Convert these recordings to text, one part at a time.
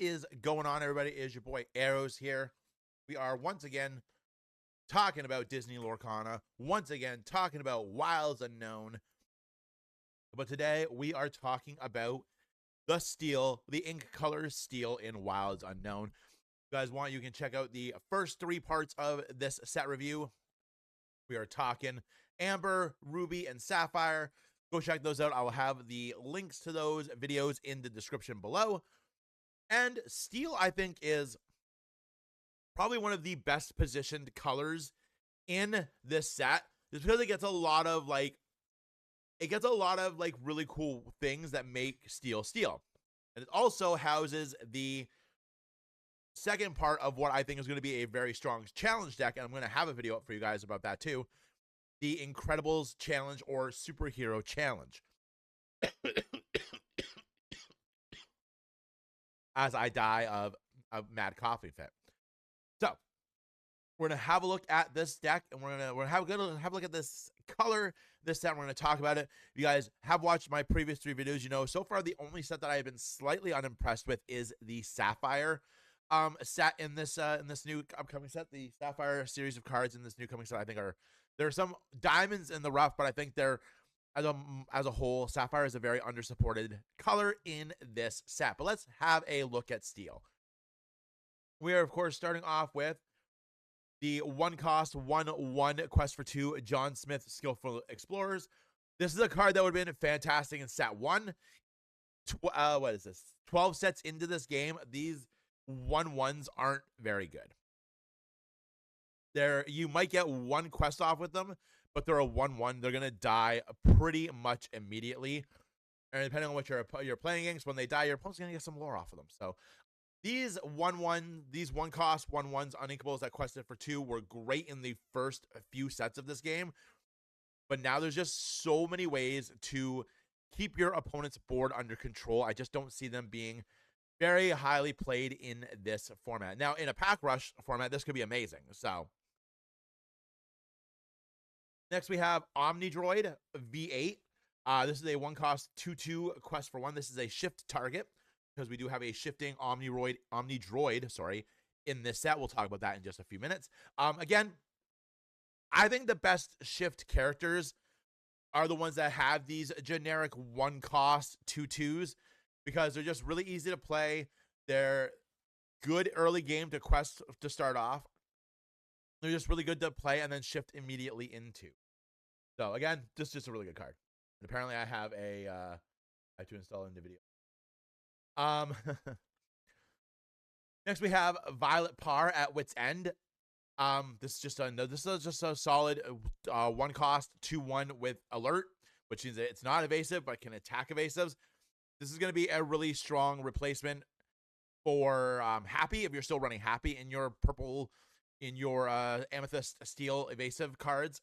is going on, everybody? It is your boy Arrows here. We are once again talking about Disney Lorcana, once again talking about Wilds Unknown. But today we are talking about the steel, the ink color steel in Wilds Unknown. If you guys want, you can check out the first 3 parts of this set review. We are talking Amber, Ruby, and Sapphire. Go check those out. I will have the links to those videos in the description below. And steel, I think, is probably one of the best positioned colors in this set, just because it gets a lot of really cool things that make steel steel. And it also houses the second part of what I think is going to be a very strong challenge deck, and I'm going to have a video up for you guys about that too. The Incredibles Challenge or Superhero Challenge. As I die of a mad coughing fit. So we're gonna have a look at this deck, and we're gonna have a look at this color, this set. We're gonna talk about it. If you guys have watched my previous 3 videos, you know so far the only set that I have been slightly unimpressed with is the Sapphire set in this new upcoming set. The Sapphire series of cards in this new coming set, I think there are some diamonds in the rough, but I think they're as a whole, Sapphire is a very undersupported color in this set. But let's have a look at steel. We are, of course, starting off with the 1-cost 1/1 Quest for 2 John Smith Skillful Explorers. This is a card that would have been fantastic in set 1. What is this? 12 sets into this game, these 1/1s aren't very good. You might get 1 quest off with them, but they're a 1/1. They're gonna die pretty much immediately, and depending on what you're playing against, when they die, your opponent's gonna get some lore off of them. So these 1-cost 1/1s uninkables that quested for 2 were great in the first few sets of this game, but now there's just so many ways to keep your opponent's board under control. I just don't see them being very highly played in this format. Now, in a pack rush format, this could be amazing. So next, we have Omnidroid V8. This is a 1-cost 2/2 Quest for 1. This is a shift target because we do have a shifting Omnidroid, in this set. We'll talk about that in just a few minutes. Again, I think the best shift characters are the ones that have these generic 1-cost 2/2s because they're just really easy to play. They're good early game to quest to start off. They're just really good to play and then shift immediately into. So again, just a really good card. And apparently I have I have to install in the video. Next we have Violet Par at Wit's End. This is just a solid 1-cost 2/1 with alert, which means that it's not evasive but can attack evasives. This is going to be a really strong replacement for Happy if you're still running Happy in your purple, in your Amethyst Steel evasive cards.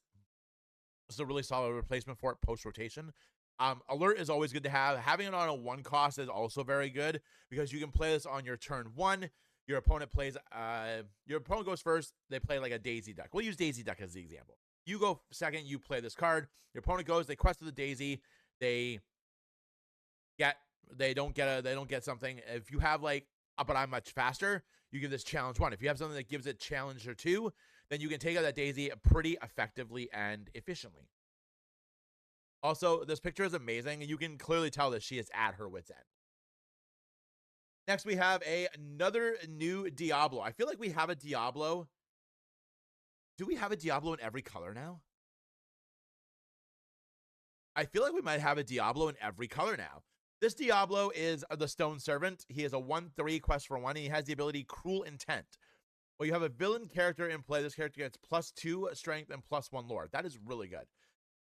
This is a really solid replacement for it post rotation. Alert is always good to have. Having it on a 1-cost is also very good because you can play this on your turn 1. Your opponent goes first. They play like a Daisy deck. We'll use Daisy deck as the example. You go second. You play this card. Your opponent goes. They quest to the Daisy. They don't get something. If you have but I'm much faster, you give this challenge 1. If you have something that gives it challenger 2, then you can take out that Daisy pretty effectively and efficiently. Also, this picture is amazing, and you can clearly tell that she is at her wit's end. Next, we have another new Diablo. I feel like we have a Diablo. Do we have a Diablo in every color now? I feel like we might have a Diablo in every color now. This Diablo is the Stone Servant. He is a 1/3 Quest for 1, and he has the ability Cruel Intent. Well, you have a villain character in play. This character gets +2 strength and +1 lore. That is really good.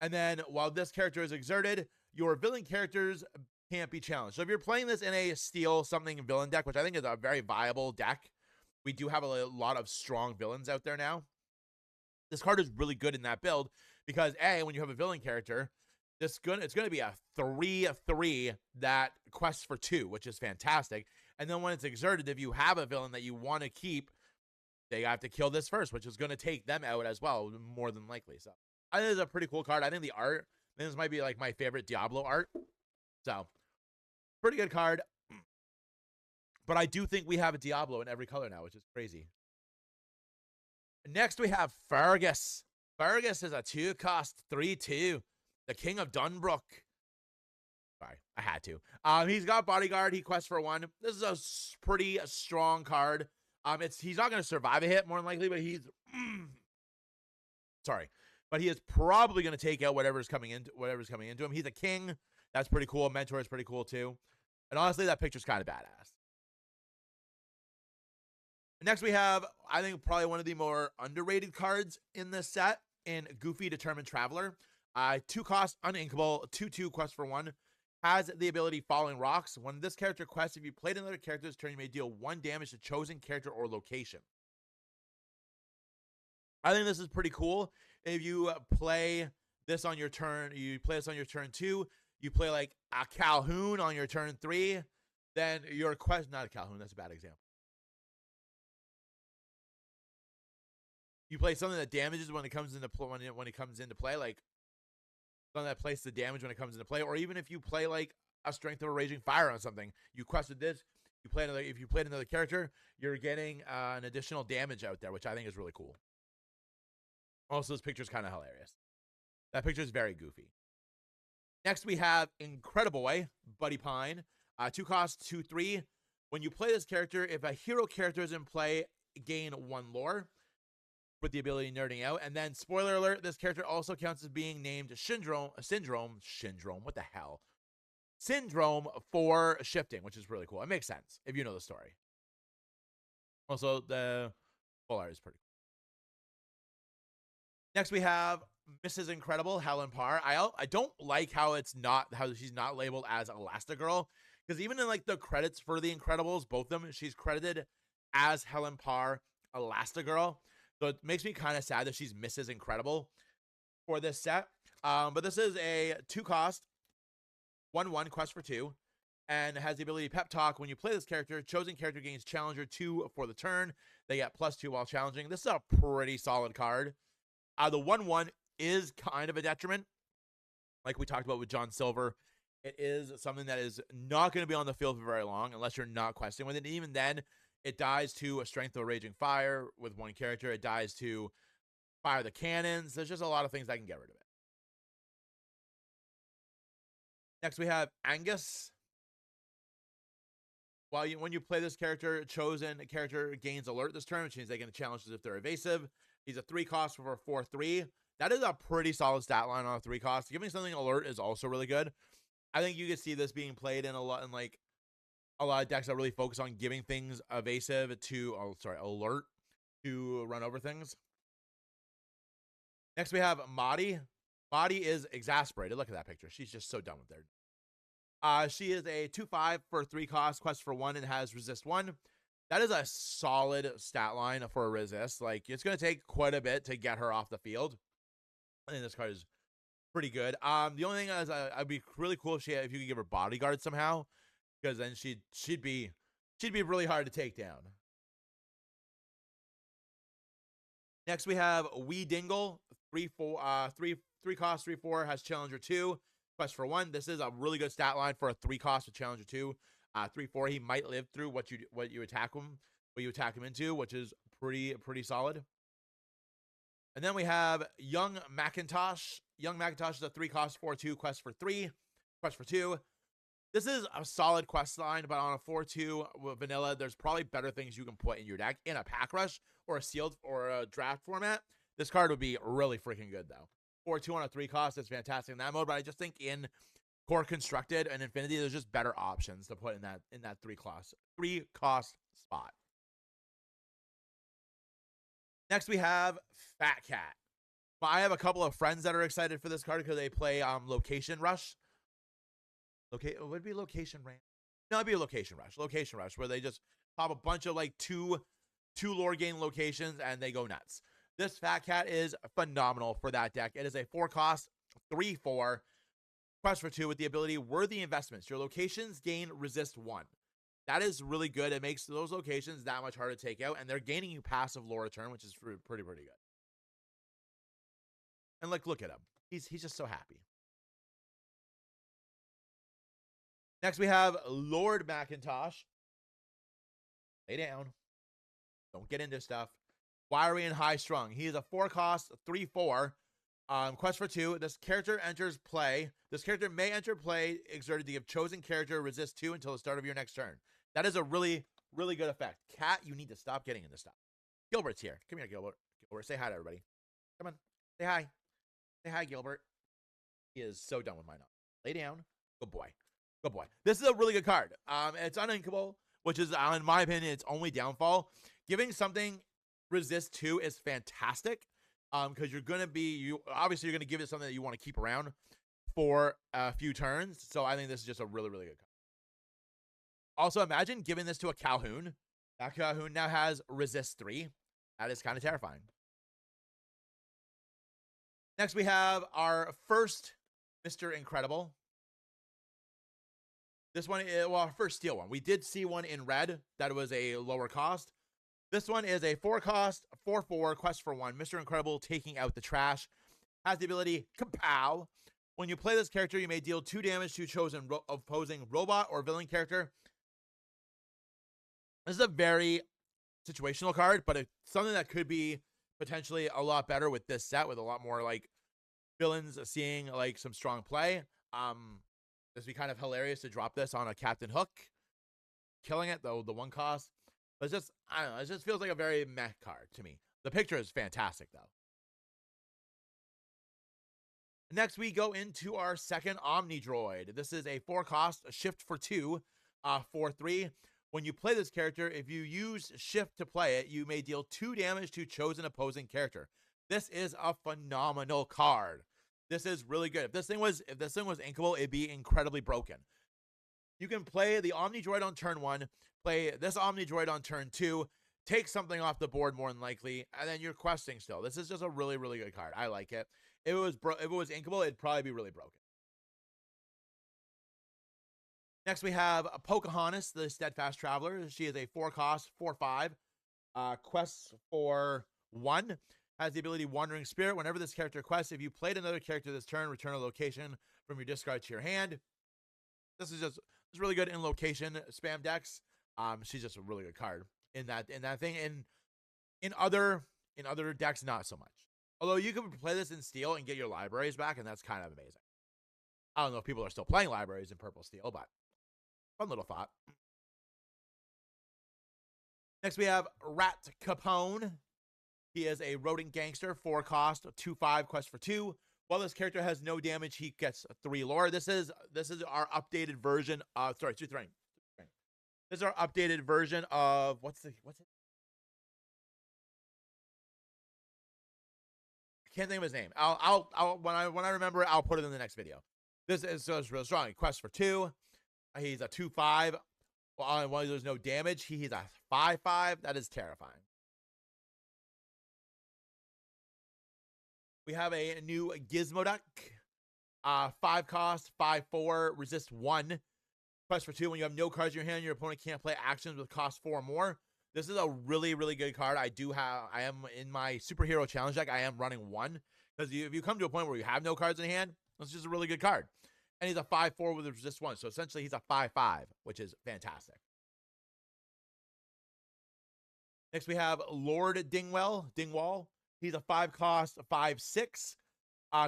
And then while this character is exerted, your villain characters can't be challenged. So if you're playing this in a Steel something villain deck, which I think is a very viable deck, we do have a lot of strong villains out there now. This card is really good in that build because when you have a villain character, it's going to be a 3/3 that quests for 2, which is fantastic. And then when it's exerted, if you have a villain that you want to keep, they have to kill this first, which is going to take them out as well, more than likely. So I think it's a pretty cool card. I think the art, this might be like my favorite Diablo art. So pretty good card. But I do think we have a Diablo in every color now, which is crazy. Next, we have Fergus. Fergus is a 2-cost 3/2. The King of Dunbrook. Sorry, I had to. He's got Bodyguard. He quests for 1. This is a pretty strong card. He's not going to survive a hit more than likely, but he's sorry, but he is probably going to take out whatever's coming into him. He's a king. That's pretty cool. Mentor is pretty cool too. And honestly, that picture's kind of badass. Next, we have, I think, probably one of the more underrated cards in this set in Goofy Determined Traveler. 2-cost, uninkable, 2/2 quest for 1. Has the ability Falling Rocks. When this character quests, if you played another character's turn, you may deal 1 damage to chosen character or location. I think this is pretty cool. If you play this on your turn, you play this on your turn 2, you play like a Calhoun on your turn 3, then your quest, not a Calhoun, that's a bad example. You play something that damages when it comes into play, like something that places the damage when it comes into play, or even if you play like a Strength of a Raging Fire on something, you quested this, you play another. If you played another character, you're getting an additional damage out there, which I think is really cool. Also, this picture is kind of hilarious. That picture is very goofy. Next, we have Incredible Way, Buddy Pine. 2-cost, 2/3. When you play this character, if a hero character is in play, gain 1 lore with the ability Nerding Out. And then, spoiler alert, this character also counts as being named Syndrome, what the hell? Syndrome for shifting, which is really cool. It makes sense if you know the story. Also, the full art is pretty cool. Next, we have Mrs. Incredible, Helen Parr. I don't like how she's not labeled as Elastigirl, because even in like the credits for the Incredibles, both of them, she's credited as Helen Parr, Elastigirl. So it makes me kind of sad that she's Mrs. Incredible for this set. But this is a 2-cost, 1/1 quest for 2, and has the ability Pep Talk. When you play this character, chosen character gains Challenger 2 for the turn. They get +2 while challenging. This is a pretty solid card. The 1/1 is kind of a detriment, like we talked about with John Silver. It is something that is not going to be on the field for very long unless you're not questing with it. And even then, it dies to a Strength of a Raging Fire with 1 character. It dies to Fire the Cannons. There's just a lot of things that can get rid of it. Next, we have Angus. When you play this character, chosen character gains alert this turn, which means they can challenge if they're evasive. He's a 3-cost for a 4/3. That is a pretty solid stat line on a 3-cost. Giving something alert is also really good. I think you can see this being played in a lot of decks that really focus on giving things alert to run over things. Next, we have Maudie. Maudie is exasperated. Look at that picture. She's just so done with it. She is a 2/5 for 3-cost, quest for 1, and has resist 1. That is a solid stat line for a resist. Like, it's going to take quite a bit to get her off the field. I think this card is pretty good. The only thing is, I'd be really cool if you could give her Bodyguard somehow, because then she'd be really hard to take down. Next, we have Wee Dingle, 3-cost, 3/4, has Challenger 2, quest for 1. This is a really good stat line for a 3-cost with Challenger 2. 3/4, he might live through what you attack him into, which is pretty solid. And then we have Young Macintosh. Young Macintosh is a 3-cost 4/2 quest for 3, quest for 2. This is a solid quest line, but on a 4/2 vanilla, there's probably better things you can put in your deck in a pack rush or a sealed or a draft format. This card would be really freaking good though. 4/2 on a 3-cost is fantastic in that mode, but I just think in Core Constructed and Infinity, there's just better options to put in that 3-cost spot. Next, we have Fat Cat. I have a couple of friends that are excited for this card because they play Location Rush. Would it be Location Range? No, it'd be a Location Rush. Location Rush, where they just pop a bunch of like two lore gain locations and they go nuts. This Fat Cat is phenomenal for that deck. It is a 4-cost, 3/4, quest for 2 with the ability Worthy Investments. Your locations gain resist 1. That is really good. It makes those locations that much harder to take out, and they're gaining you passive lore return, which is pretty good. And like, look at him. He's just so happy. Next, we have Lord Macintosh. Lay down. Don't get into stuff. Wiry and high strung. He is a 4-cost, 3/4. Quest for 2. This character enters play. This character may enter play exerted to give chosen character resist 2 until the start of your next turn. That is a really, really good effect. Cat, you need to stop getting into stuff. Gilbert's here. Come here, Gilbert. Gilbert, say hi to everybody. Come on. Say hi. Say hi, Gilbert. He is so done with my knowledge. Lay down. Good boy. Good boy. This is a really good card. It's uninkable, which is, in my opinion, its only downfall. Giving something resist 2 is fantastic. Because you're gonna obviously you're gonna give it something that you want to keep around for a few turns. So I think this is just a really, really good card. Also, imagine giving this to a Calhoun. That Calhoun now has resist 3. That is kind of terrifying. Next, we have our first Mr. Incredible. This one is, well, our first steel one. We did see one in red that was a lower cost. This one is a 4-cost, 4/4, quest for 1. Mr. Incredible taking out the trash. Has the ability, kapow. When you play this character, you may deal 2 damage to chosen opposing robot or villain character. This is a very situational card, but it's something that could be potentially a lot better with this set, with a lot more like villains seeing like some strong play. This would be kind of hilarious to drop this on a Captain Hook, killing it though, the 1 cost. But it's just, I don't know, it just feels like a very meh card to me. The picture is fantastic though. Next, we go into our second Omni Droid. This is a 4-cost, a shift for 2, 4/3. When you play this character, if you use shift to play it, you may deal 2 damage to chosen opposing character. This is a phenomenal card. This is really good. If this thing was inkable, it'd be incredibly broken. You can play the Omni Droid on turn 1, play this Omni Droid on turn 2, take something off the board more than likely, and then you're questing still. This is just a really, really good card. I like it. If it was inkable, it'd probably be really broken. Next, we have Pocahontas, the Steadfast Traveler. She is a 4-cost, 4/5. Quests for 1. Has the ability Wandering Spirit. Whenever this character quests, if you played another character this turn, return a location from your discard to your hand. This is just really good in location spam decks. She's just a really good card in that thing. In other decks, not so much. Although you can play this in Steel and get your libraries back, and that's kind of amazing. I don't know if people are still playing libraries in Purple Steel, but fun little thought. Next, we have Rat Capone. He is a rodent gangster, 4-cost, 2/5, quest for 2. While this character has no damage, he gets 3 lore. This is our updated version of 2/3. This is our updated version of what's it? I can't think of his name. I'll when I remember it, I'll put it in the next video. This is real strong. Quest for 2. He's a 2/5. While there's no damage, he's a 5/5. That is terrifying. We have a new Gizmo Duck. 5-cost, 5/4, resist 1. Quest for 2. When you have no cards in your hand, your opponent can't play actions with cost 4 or more. This is a really, really good card. I am in my superhero challenge deck. I am running 1 because if you come to a point where you have no cards in hand, this is just a really good card. And he's a 5/4 with resist 1. So essentially, he's a 5/5, which is fantastic. Next, we have Lord Dingwall. He's a 5-cost, 5/6.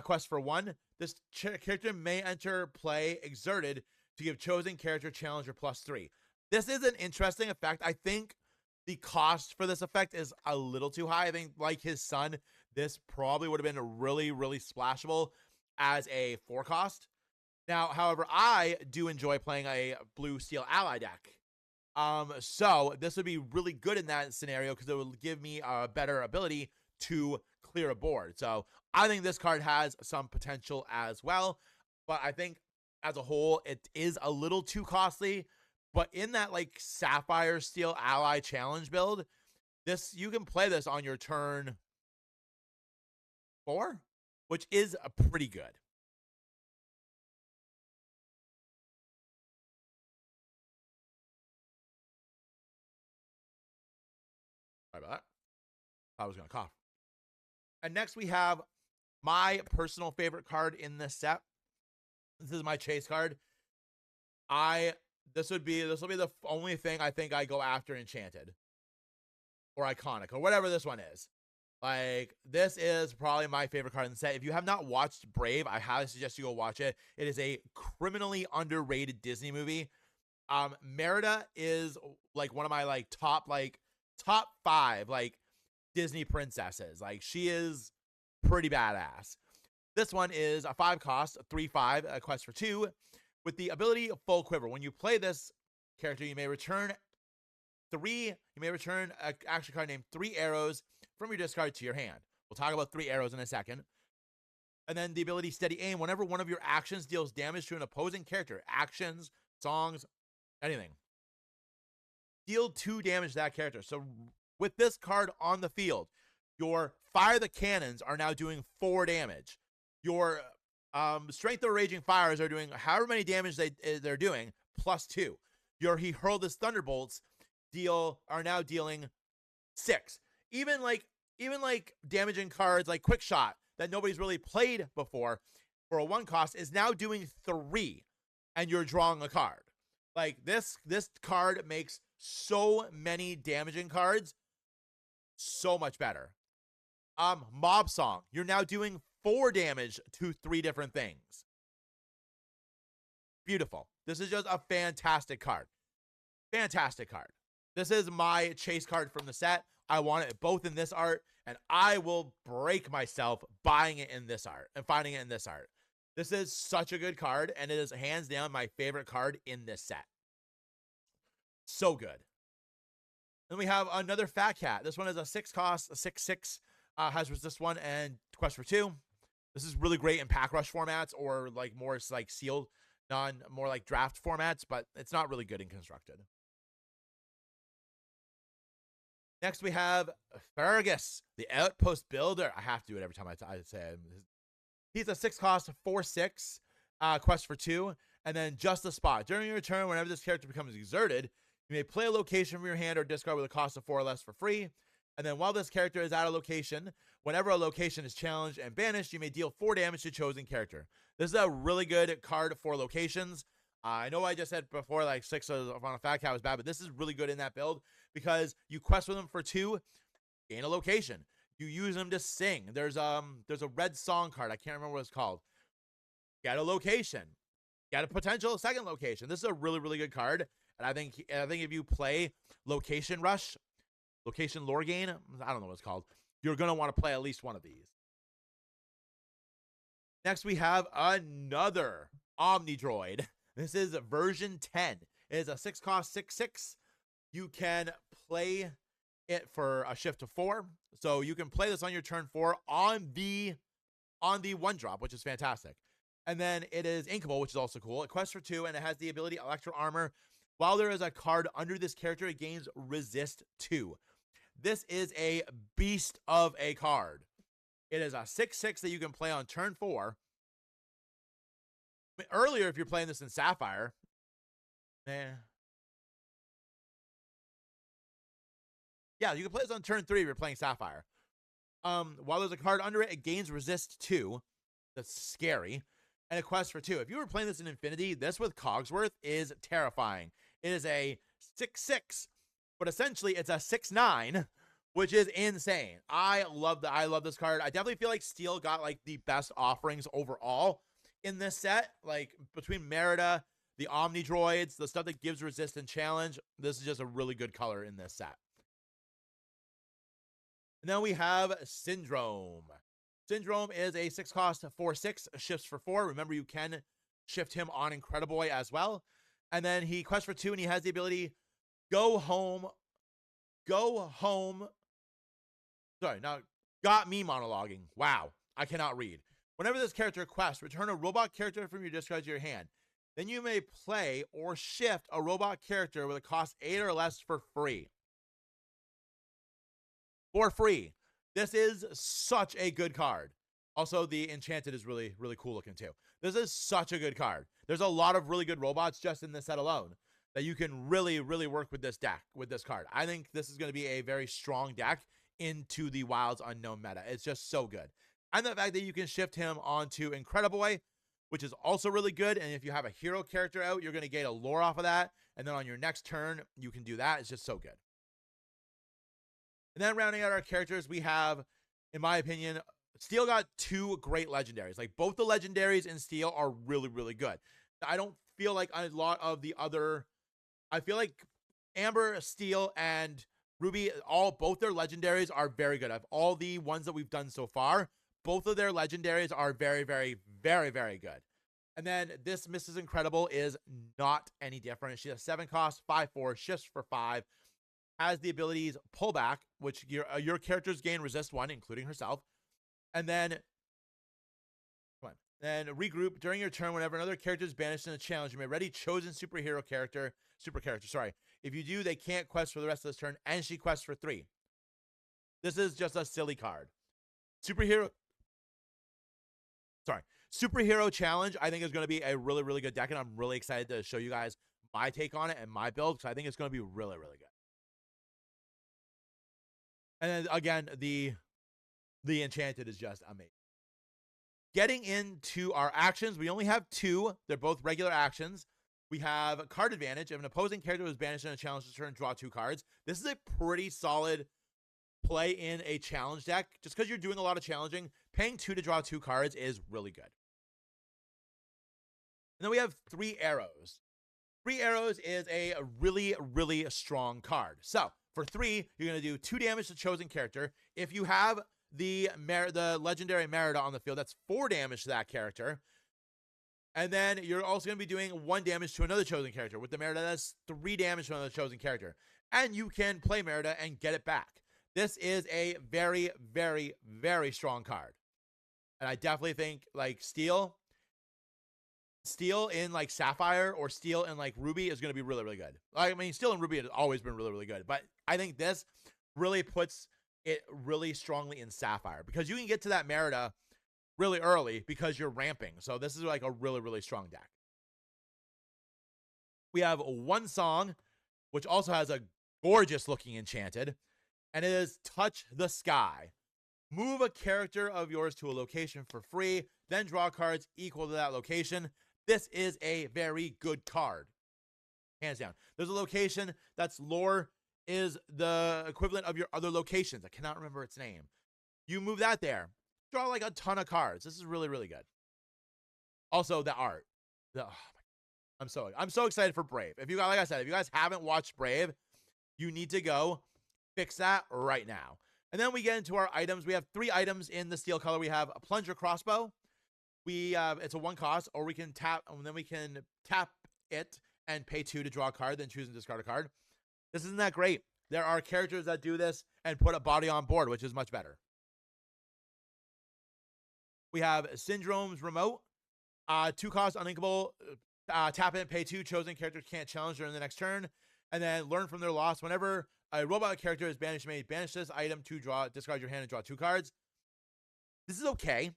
Quest for 1. This character may enter play exerted to give chosen character challenger +3. This is an interesting effect. I think the cost for this effect is a little too high. I think, like his son, this probably would have been really, really splashable as a 4-cost. Now, however, I do enjoy playing a blue steel ally deck. So this would be really good in that scenario because it would give me a better ability to clear a board. So I think this card has some potential as well, but I think as a whole, it is a little too costly. But in that like Sapphire Steel Ally Challenge build, you can play this on your turn 4, which is pretty good. Sorry about that. I was going to cough. And next we have my personal favorite card in this set. This is my chase card. I this will be the only thing I think I go after Enchanted or Iconic or whatever this one is. Like, this is probably my favorite card in the set. If you have not watched Brave, I highly suggest you go watch it. It is a criminally underrated Disney movie. Merida is like one of my like top 5 like Disney princesses. Like, she is pretty badass. This one is a 5 cost, a 3/5, a quest for 2, with the ability of Full Quiver. When you play this character, you may return an action card named 3 arrows from your discard to your hand. We'll talk about 3 arrows in a second. And then the ability Steady Aim. Whenever one of your actions deals damage to an opposing character, actions, songs, anything, deal 2 damage to that character. So with this card on the field, your Fire the Cannons are now doing 4 damage. Your Strength of Raging Fires are doing however many damage they're doing, plus 2. Your He Hurled His Thunderbolts are now dealing 6. Even damaging cards like Quick Shot that nobody's really played before for a 1 cost is now doing 3, and you're drawing a card. Like, this card makes so many damaging cards so much better. Mob Song, you're now doing 4 damage to 3 different things. Beautiful. This is just a fantastic card. Fantastic card. This is my chase card from the set. I want it both in this art, and I will break myself buying it in this art and finding it in this art. This is such a good card, and it is hands down my favorite card in this set. So good. Then we have another Fat Cat. This one is a 6 cost, a 6/6, has resist 1 and quest for 2. This is really great in pack rush formats or like more like sealed, more like draft formats, but it's not really good in constructed. Next, we have Fergus, the Outpost Builder. I have to do it every time I say it. He's a 6 cost, 4/6, quest for 2, and then Just a Spot. During your turn, whenever this character becomes exerted, you may play a location from your hand or discard with a cost of 4 or less for free. And then while this character is at a location, whenever a location is challenged and banished, you may deal 4 damage to chosen character. This is a really good card for locations. I know I just said before like 6 on a Fat Cat was bad, but this is really good in that build because you quest with them for 2, gain a location. You use them to sing. There's a red song card. I can't remember what it's called. Get a location. Get a potential second location. This is a really, really good card. And I think if you play Location Rush, Location Lore Gain, I don't know what it's called, you're going to want to play at least one of these. Next, we have another Omnidroid. This is version 10. It is a 6 cost, 6/6. You can play it for a shift to 4. So you can play this on your turn 4 on the 1-drop, which is fantastic. And then it is inkable, which is also cool. It quests for 2, and it has the ability Electro Armor. While there is a card under this character, it gains resist 2. This is a beast of a card. It is a 6/6 that you can play on turn 4. I mean, earlier, if you're playing this in Sapphire, yeah, you can play this on turn 3 if you're playing Sapphire. While there's a card under it, it gains resist 2. That's scary. And a quest for 2. If you were playing this in Infinity, this with Cogsworth is terrifying. It is a 6/6, but essentially it's a 6/9, which is insane. I love this card. I definitely feel like Steel got like the best offerings overall in this set. Like between Merida, the Omnidroids, the stuff that gives resist and challenge, this is just a really good color in this set. And then we have Syndrome. Syndrome is a 6 cost, 4/6, shifts for 4. Remember, you can shift him on Incrediboy as well. And then he quests for 2, and he has the ability Go Home. Sorry, now got me monologuing. Wow, I cannot read. Whenever this character quests, return a robot character from your discard to your hand. Then you may play or shift a robot character with a cost 8 or less for free. For free. This is such a good card. Also, the Enchanted is really, really cool looking too. This is such a good card. There's a lot of really good robots just in this set alone that you can really, really work with this deck, with this card. I think this is going to be a very strong deck into the Wilds Unknown meta. It's just so good. And the fact that you can shift him onto Incrediboy, which is also really good. And if you have a hero character out, you're going to get a lore off of that. And then on your next turn, you can do that. It's just so good. And then rounding out our characters, we have, in my opinion, Steel got 2 great legendaries. Like, both the legendaries in Steel are really, really good. I don't feel like a lot of the other... I feel like Amber, Steel, and Ruby, both their legendaries are very good. Of all the ones that we've done so far, both of their legendaries are very, very, very, very good. And then this Mrs. Incredible is not any different. She has 7 cost, 5/4, shifts for 5, has the abilities pullback, which your characters gain resist 1, including herself. And then, regroup during your turn. Whenever another character is banished in a challenge, you may ready chosen super character. If you do, they can't quest for the rest of this turn, and she quests for 3. This is just a silly card. Superhero challenge, I think, is going to be a really, really good deck, and I'm really excited to show you guys my take on it and my build, because I think it's going to be really, really good. And then again, the Enchanted is just amazing. Getting into our actions, we only have 2. They're both regular actions. We have card advantage. If an opposing character was banished in a challenge this turn, draw 2 cards. This is a pretty solid play in a challenge deck. Just because you're doing a lot of challenging, paying 2 to draw 2 cards is really good. And then we have 3 arrows. 3 arrows is a really, really strong card. So for 3, you're going to do 2 damage to chosen character. If you have the legendary Merida on the field, that's 4 damage to that character. And then you're also going to be doing 1 damage to another chosen character. With the Merida, that's 3 damage to another chosen character. And you can play Merida and get it back. This is a very, very, very strong card. And I definitely think, like, Steel in, like, Sapphire or Steel in, like, Ruby is going to be really, really good. I mean, Steel and Ruby has always been really, really good. But I think this really puts it really strongly in Sapphire, because you can get to that Merida really early because you're ramping. So this is like a really, really strong deck. We have 1 song, which also has a gorgeous looking enchanted, and it is Touch the Sky. Move a character of yours to a location for free, then draw cards equal to that location. This is a very good card, hands down. There's a location that's lore is the equivalent of your other locations. I cannot remember its name. You move that there, draw like a ton of cards. This is really, really good. Also, the art. I'm so excited for Brave. If you guys, like I said, if you guys haven't watched Brave, you need to go fix that right now. And then we get into our items. We have 3 items in the Steel color. We have a Plunger Crossbow. It's a 1 cost, or we can tap, and then we can tap it and pay 2 to draw a card, then choose and discard a card. This isn't that great. There are characters that do this and put a body on board, which is much better. We have Syndrome's Remote. 2 cost, uninkable. Tap it, pay 2. Chosen characters can't challenge during the next turn. And then learn from their loss. Whenever a robot character is banished, you may banish this item to discard your hand and draw 2 cards. This is okay.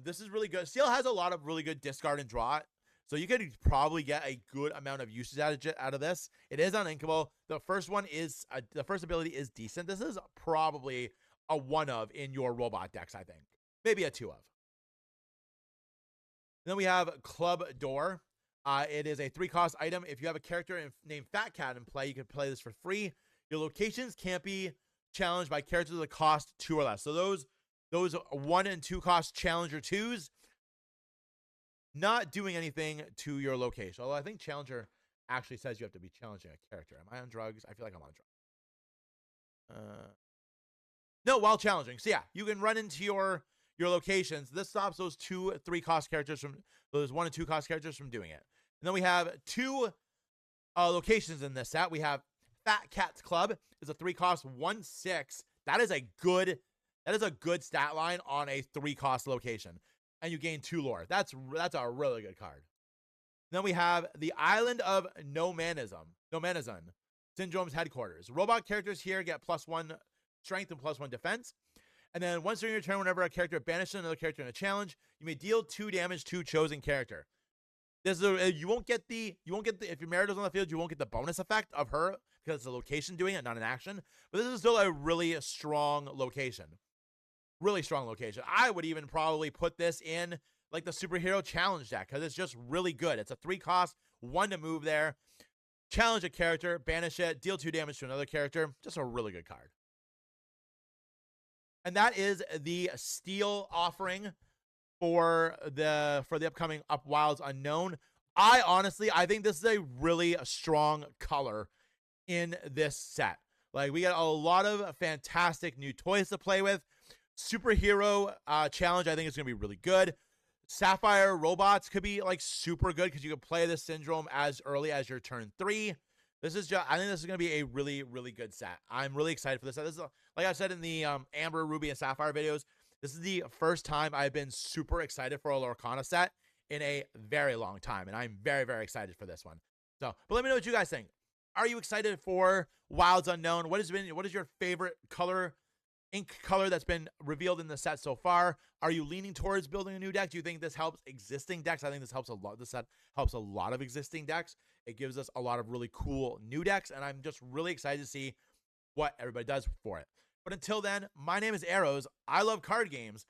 This is really good. Steel has a lot of really good discard and draw. So you could probably get a good amount of usage out of this. It is uninkable. The first ability is decent. This is probably a 1 of in your robot decks, I think. Maybe a 2 of. Then we have Club Door. It is a 3 cost item. If you have a character named Fat Cat in play, you can play this for free. Your locations can't be challenged by characters that cost 2 or less. So those 1 and 2 cost challenger 2s, not doing anything to your location. Although I think challenger actually says you have to be challenging a character. Am I on drugs? I feel like I'm on drugs. No, while challenging. So yeah, you can run into your locations. This stops those 2 3 cost characters from those 1 and 2 cost characters from doing it. And then we have 2 locations in this set. We have Fat Cat's Club. Is a 3 cost 1/6. That is a good stat line on a 3 cost location. And you gain 2 lore. That's a really good card. Then we have the Island of Nomanism. Syndrome's headquarters. Robot characters here get +1 strength and +1 defense. And then once during your turn, whenever a character banishes another character in a challenge, you may deal 2 damage to chosen character. This is you won't get the if your Merida's on the field, you won't get the bonus effect of her because it's a location doing it, not an action. But this is still a really strong location. Really strong location. I would even probably put this in like the superhero challenge deck because it's just really good. It's a 3 cost, 1 to move there. Challenge a character, banish it, deal 2 damage to another character. Just a really good card. And that is the steel offering for the upcoming Up Wilds Unknown. I think this is a really strong color in this set. Like, we got a lot of fantastic new toys to play with. Superhero challenge, I think, is going to be really good. Sapphire robots could be like super good because you can play this syndrome as early as your turn 3. I think this is going to be a really, really good set. I'm really excited for this set. This is, like I said in the Amber, Ruby, and Sapphire videos, this is the first time I've been super excited for a Lorcana set in a very long time, and I'm very, very excited for this one. So, but let me know what you guys think. Are you excited for Wilds Unknown? What is your favorite color, ink color that's been revealed in the set so far? Are you leaning towards building a new deck? Do you think this helps existing decks? I think this helps a lot. This set helps a lot of existing decks. It gives us a lot of really cool new decks, and I'm just really excited to see what everybody does for it. But until then, my name is Arrows. I love card games,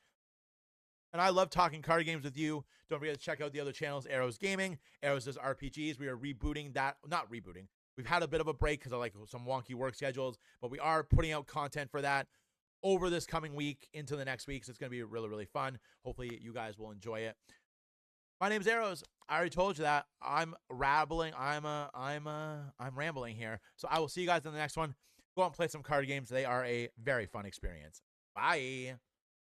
and I love talking card games with you. Don't forget to check out the other channels, Arrows Gaming, Arrows does RPGs. We are rebooting that. Not rebooting. We've had a bit of a break because of like some wonky work schedules, but we are putting out content for that over this coming week into the next week. So it's going to be really, really fun. Hopefully you guys will enjoy it. My name's Arrows. I already told you that. I'm rambling. I'm rambling here. So I will see you guys in the next one. Go out and play some card games. They are a very fun experience. Bye.